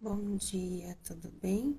Bom dia, tudo bem?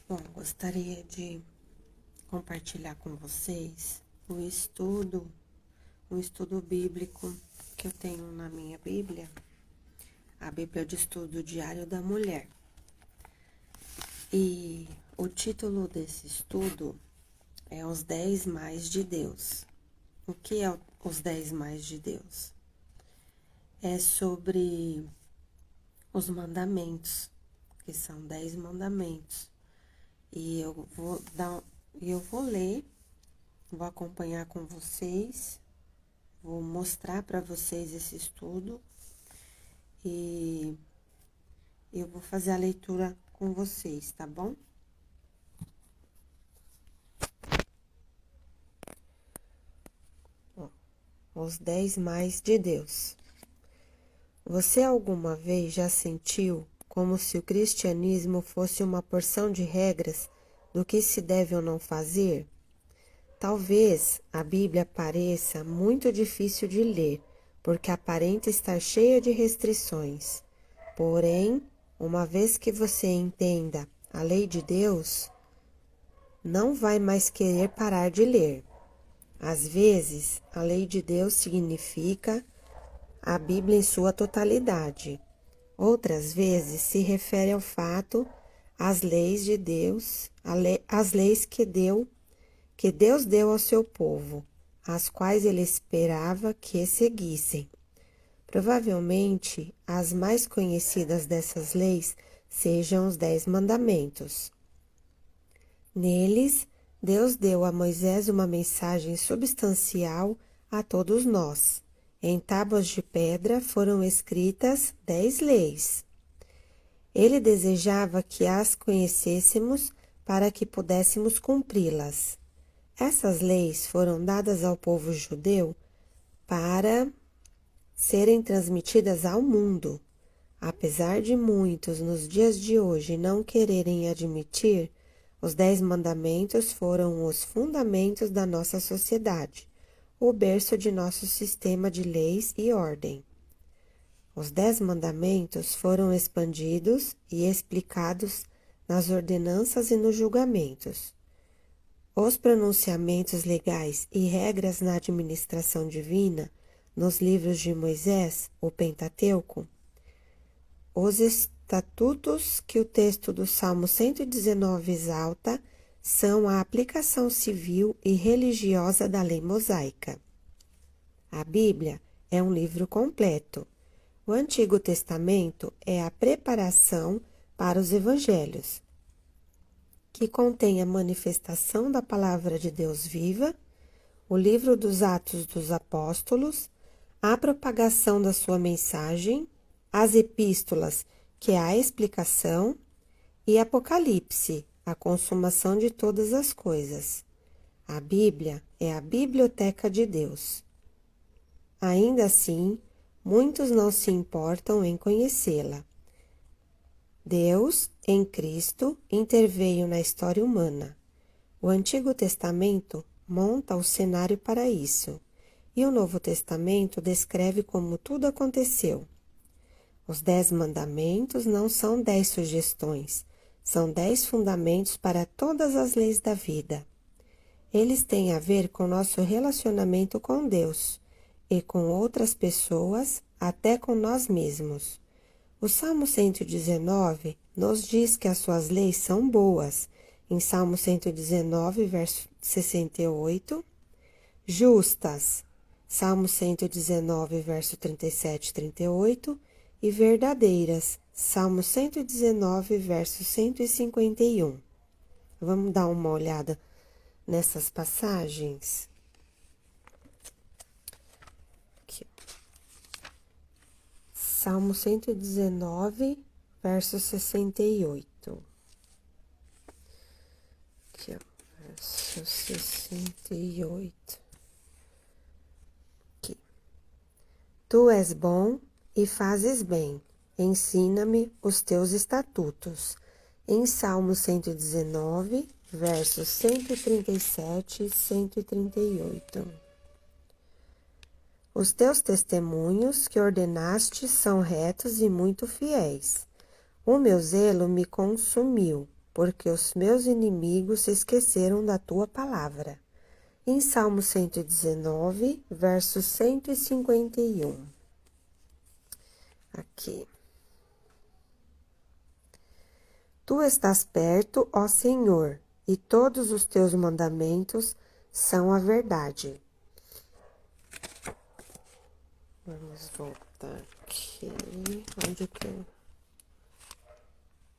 Bom, gostaria de compartilhar com vocês um estudo bíblico que eu tenho na minha Bíblia, a Bíblia de Estudo Diário da Mulher. E o título desse estudo é Os 10 Mais de Deus. O que é os 10 Mais de Deus? É sobre os mandamentos, que são 10 mandamentos. E eu vou ler, vou acompanhar com vocês, vou mostrar para vocês esse estudo e eu vou fazer a leitura com vocês, tá bom? Ó, os 10 mais de Deus. Você alguma vez já sentiu como se o cristianismo fosse uma porção de regras do que se deve ou não fazer? Talvez a Bíblia pareça muito difícil de ler, porque aparenta estar cheia de restrições. Porém, uma vez que você entenda a lei de Deus, não vai mais querer parar de ler. Às vezes, a lei de Deus significa a Bíblia em sua totalidade. Outras vezes se refere ao fato às leis de Deus, as leis que Deus deu ao seu povo, as quais ele esperava que seguissem. Provavelmente, as mais conhecidas dessas leis sejam os 10 mandamentos. Neles, Deus deu a Moisés uma mensagem substancial a todos nós. Em tábuas de pedra foram escritas 10 leis. Ele desejava que as conhecêssemos para que pudéssemos cumpri-las. Essas leis foram dadas ao povo judeu para serem transmitidas ao mundo. Apesar de muitos nos dias de hoje não quererem admitir, os 10 mandamentos foram os fundamentos da nossa sociedade, o berço de nosso sistema de leis e ordem. Os 10 mandamentos foram expandidos e explicados nas ordenanças e nos julgamentos. Os pronunciamentos legais e regras na administração divina, nos livros de Moisés, o Pentateuco, os estatutos que o texto do Salmo 119 exalta são a aplicação civil e religiosa da lei mosaica. A Bíblia é um livro completo. O Antigo Testamento é a preparação para os evangelhos, que contém a manifestação da palavra de Deus viva, o livro dos Atos dos Apóstolos, a propagação da sua mensagem, as epístolas, que é a explicação, e Apocalipse, a consumação de todas as coisas. A Bíblia é a biblioteca de Deus. Ainda assim, muitos não se importam em conhecê-la. Deus, em Cristo, interveio na história humana. O Antigo Testamento monta o cenário para isso, e o Novo Testamento descreve como tudo aconteceu. Os 10 mandamentos não são 10 sugestões, são 10 fundamentos para todas as leis da vida. Eles têm a ver com nosso relacionamento com Deus e com outras pessoas, até com nós mesmos. O Salmo 119 nos diz que as suas leis são boas, em Salmo 119, verso 68, justas, Salmo 119, verso 37 e 38, e verdadeiras, Salmo 119, verso 151. Vamos dar uma olhada nessas passagens? Aqui. Salmo 119, verso 68. Aqui, ó, verso 68. Aqui. Tu és bom e fazes bem. Ensina-me os teus estatutos. em Salmo 119, versos 137 e 138. Os teus testemunhos que ordenaste são retos e muito fiéis. O meu zelo me consumiu, porque os meus inimigos se esqueceram da tua palavra. Em Salmo 119, verso 151. Aqui. Tu estás perto, ó Senhor, e todos os teus mandamentos são a verdade. Vamos voltar aqui. Onde que eu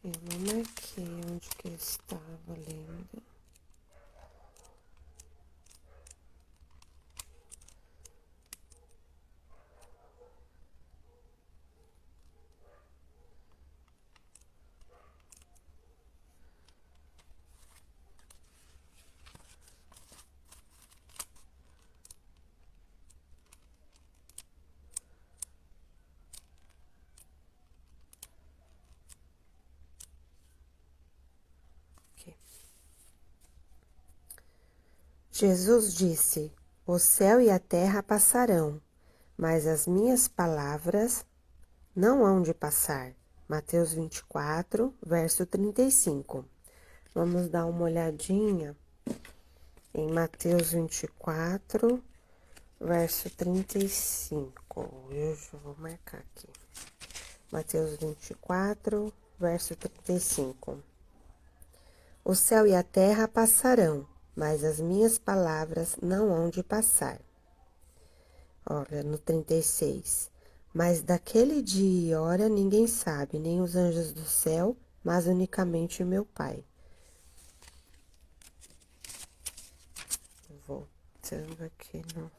não marquei onde que eu estava lendo. Jesus disse: o céu e a terra passarão, mas as minhas palavras não hão de passar. Mateus 24, verso 35. Vamos dar uma olhadinha em Mateus 24, verso 35. Eu já vou marcar aqui. Mateus 24, verso 35. O céu e a terra passarão, mas as minhas palavras não hão de passar. Olha, no 36. Mas daquele dia e hora ninguém sabe, nem os anjos do céu, mas unicamente o meu Pai. Voltando aqui na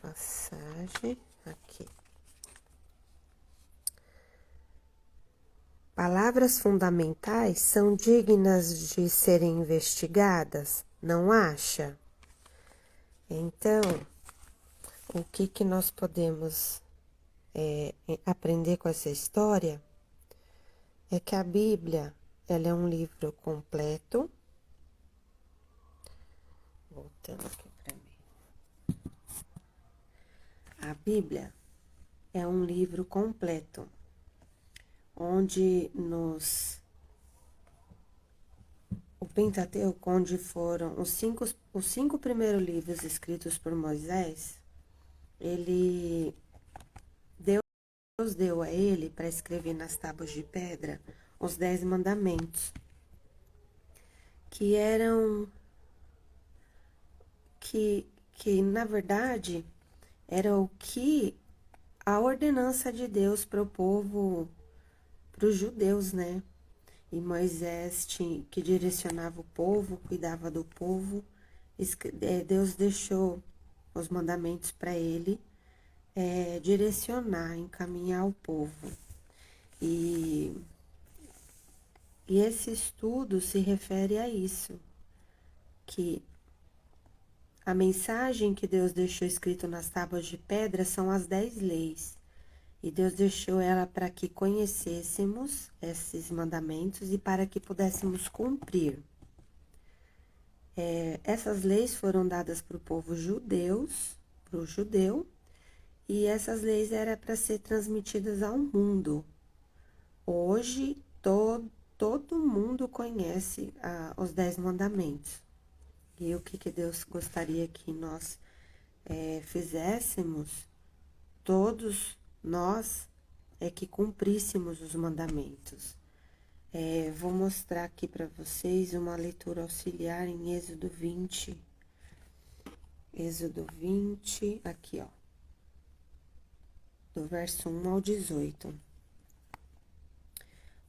passagem, aqui. Palavras fundamentais são dignas de serem investigadas, não acha? Então, o que nós podemos aprender com essa história é que a Bíblia, ela é um livro completo. Voltando aqui para mim. A Bíblia é um livro completo, onde o Pentateuco, onde foram os cinco primeiros livros escritos por Moisés, Deus deu a ele para escrever nas tábuas de pedra os 10 mandamentos, que eram, que na verdade, era o que a ordenança de Deus para o povo, para os judeus, né? E Moisés, que direcionava o povo, cuidava do povo, Deus deixou os mandamentos para ele direcionar, encaminhar o povo. E esse estudo se refere a isso, que a mensagem que Deus deixou escrito nas tábuas de pedra são as 10 leis. E Deus deixou ela para que conhecêssemos esses mandamentos e para que pudéssemos cumprir. Essas leis foram dadas para o povo para o judeu, e essas leis eram para ser transmitidas ao mundo. Hoje, todo mundo conhece os 10 mandamentos. E o que Deus gostaria que nós fizéssemos, todos nós, que cumpríssemos os mandamentos. Vou mostrar aqui para vocês uma leitura auxiliar em Êxodo 20. Êxodo 20, aqui, ó. Do verso 1 ao 18.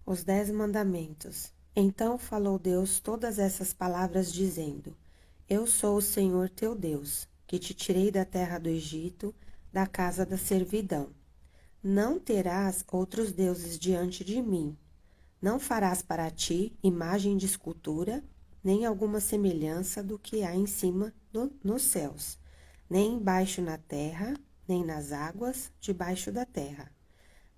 Os 10 mandamentos. Então falou Deus todas essas palavras, dizendo: Eu sou o Senhor teu Deus, que te tirei da terra do Egito, da casa da servidão. Não terás outros deuses diante de mim. Não farás para ti imagem de escultura, nem alguma semelhança do que há em cima nos céus, nem embaixo na terra, nem nas águas debaixo da terra.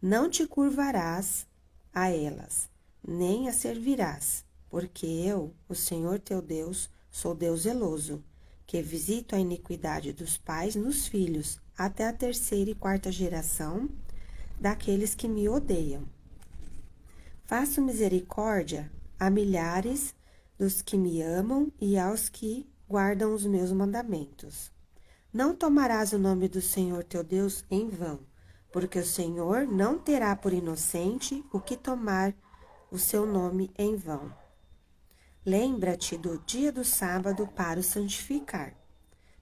Não te curvarás a elas, nem as servirás, porque eu, o Senhor teu Deus, sou Deus zeloso, que visito a iniquidade dos pais nos filhos, até a terceira e quarta geração daqueles que me odeiam. Faço misericórdia a milhares dos que me amam e aos que guardam os meus mandamentos. Não tomarás o nome do Senhor teu Deus em vão, porque o Senhor não terá por inocente o que tomar o seu nome em vão. Lembra-te do dia do sábado para o santificar.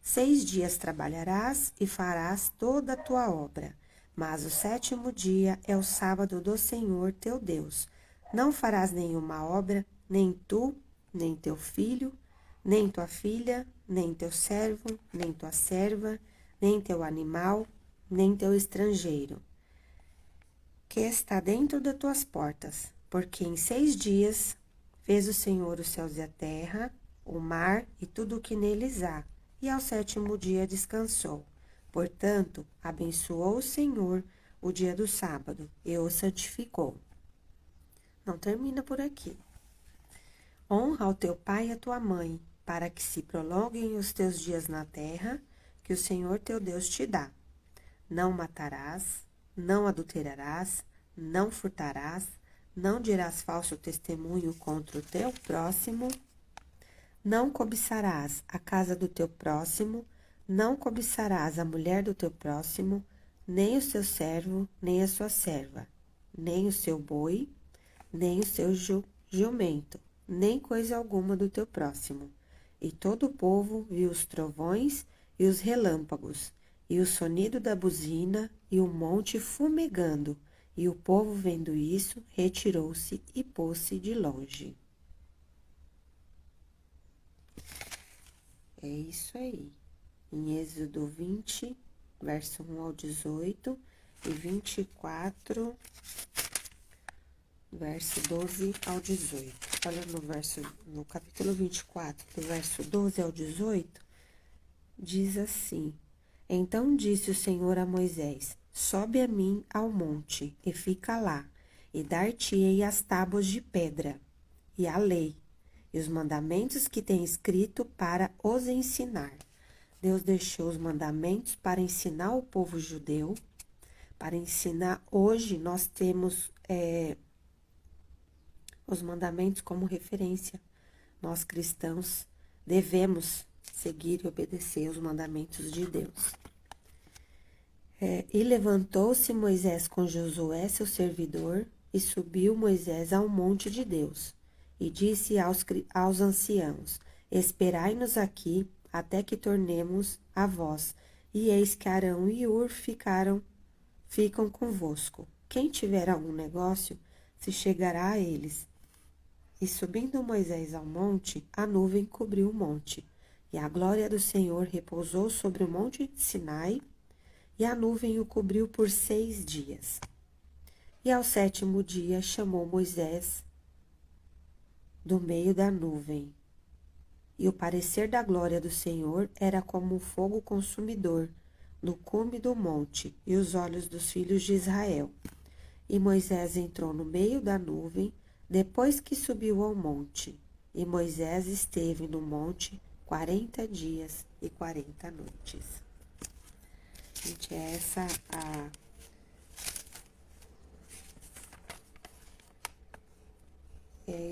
6 dias trabalharás e farás toda a tua obra, mas o 7º dia é o sábado do Senhor teu Deus. Não farás nenhuma obra, nem tu, nem teu filho, nem tua filha, nem teu servo, nem tua serva, nem teu animal, nem teu estrangeiro, que está dentro das tuas portas, porque em 6 dias fez o Senhor os céus e a terra, o mar e tudo o que neles há, e ao 7º dia descansou. Portanto, abençoou o Senhor o dia do sábado e o santificou. Não termina por aqui. Honra ao teu pai e à tua mãe, para que se prolonguem os teus dias na terra, que o Senhor teu Deus te dá. Não matarás, não adulterarás, não furtarás, não dirás falso testemunho contra o teu próximo, não cobiçarás a casa do teu próximo, não cobiçarás a mulher do teu próximo, nem o seu servo, nem a sua serva, nem o seu boi, nem o seu jumento, nem coisa alguma do teu próximo. E todo o povo viu os trovões e os relâmpagos, e o sonido da buzina, e o monte fumegando. E o povo, vendo isso, retirou-se e pôs-se de longe. É isso aí. Em Êxodo 20, verso 1 ao 18, e 24, verso 12 ao 18. Olha no capítulo 24, do verso 12 ao 18, diz assim: Então disse o Senhor a Moisés: Sobe a mim ao monte, e fica lá, e dar-te-ei as tábuas de pedra, e a lei, e os mandamentos que tem escrito para os ensinar. Deus deixou os mandamentos para ensinar o povo judeu, para ensinar. Hoje nós temos os mandamentos como referência. Nós cristãos devemos seguir e obedecer os mandamentos de Deus. E levantou-se Moisés com Josué, seu servidor, e subiu Moisés ao monte de Deus, e disse aos anciãos: Esperai-nos aqui, até que tornemos a vós. E eis que Arão e Hur ficam convosco. Quem tiver algum negócio, se chegará a eles. E subindo Moisés ao monte, a nuvem cobriu o monte, e a glória do Senhor repousou sobre o monte de Sinai, e a nuvem o cobriu por 6 dias. E ao 7º dia chamou Moisés do meio da nuvem. E o parecer da glória do Senhor era como um fogo consumidor no cume do monte, e os olhos dos filhos de Israel. E Moisés entrou no meio da nuvem, depois que subiu ao monte. E Moisés esteve no monte 40 dias e 40 noites. Gente, é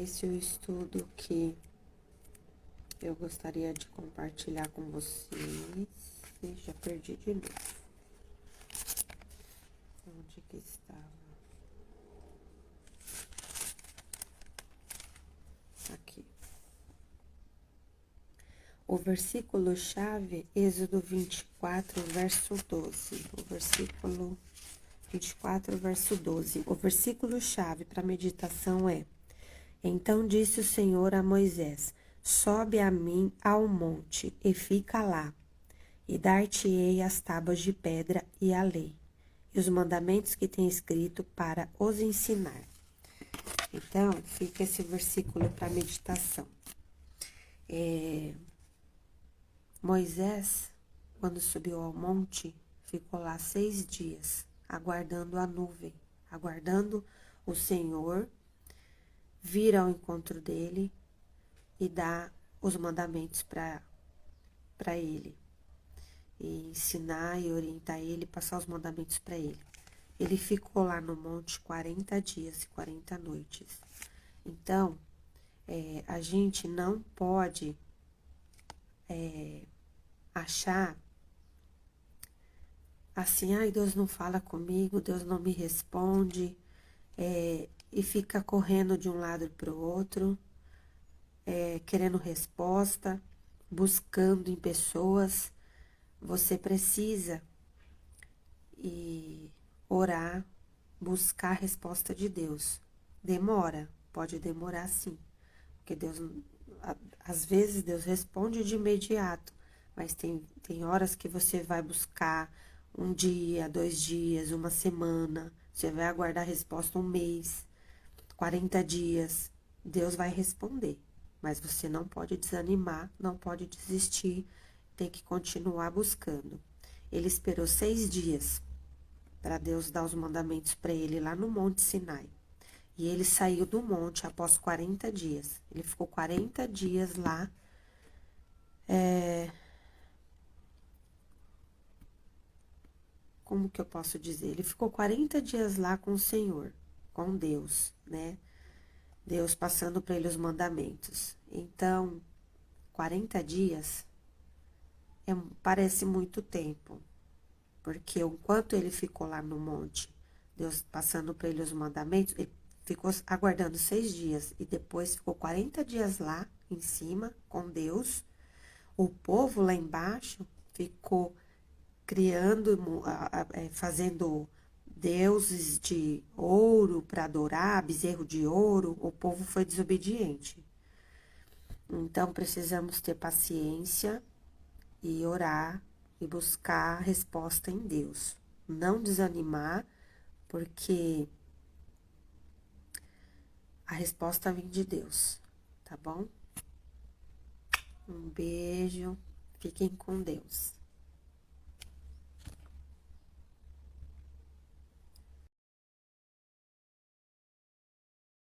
esse o estudo que eu gostaria de compartilhar com vocês. Já perdi de novo. Onde que estava? Aqui. O versículo-chave, Êxodo 24, verso 12. O versículo 24, verso 12. O versículo-chave para meditação é: Então disse o Senhor a Moisés: Sobe a mim ao monte e fica lá, e dar-te-ei as tábuas de pedra e a lei, e os mandamentos que tem escrito para os ensinar. Então, fica esse versículo para meditação. Moisés, quando subiu ao monte, ficou lá 6 dias, aguardando a nuvem, aguardando o Senhor vir ao encontro dele e dar os mandamentos para ele, e ensinar e orientar ele, passar os mandamentos para ele. Ele ficou lá no monte 40 dias e 40 noites. Então, a gente não pode achar assim, ai, Deus não fala comigo, Deus não me responde, e fica correndo de um lado para o outro, querendo resposta, buscando em pessoas. Você precisa orar, buscar a resposta de Deus. Demora, pode demorar sim, porque Deus, às vezes Deus responde de imediato, mas tem horas que você vai buscar um dia, 2 dias, uma semana, você vai aguardar a resposta um mês, 40 dias, Deus vai responder. Mas você não pode desanimar, não pode desistir, tem que continuar buscando. Ele esperou 6 dias para Deus dar os mandamentos para ele lá no Monte Sinai. E ele saiu do monte após 40 dias. Ele ficou 40 dias lá. Como que eu posso dizer? Ele ficou 40 dias lá com o Senhor, com Deus, né? Deus passando para ele os mandamentos. Então, 40 dias parece muito tempo, porque enquanto ele ficou lá no monte, Deus passando para ele os mandamentos, ele ficou aguardando 6 dias e depois ficou 40 dias lá em cima com Deus. O povo lá embaixo ficou criando, fazendo deuses de ouro para adorar, bezerro de ouro. O povo foi desobediente. Então, precisamos ter paciência e orar e buscar a resposta em Deus. Não desanimar, porque a resposta vem de Deus, tá bom? Um beijo, fiquem com Deus.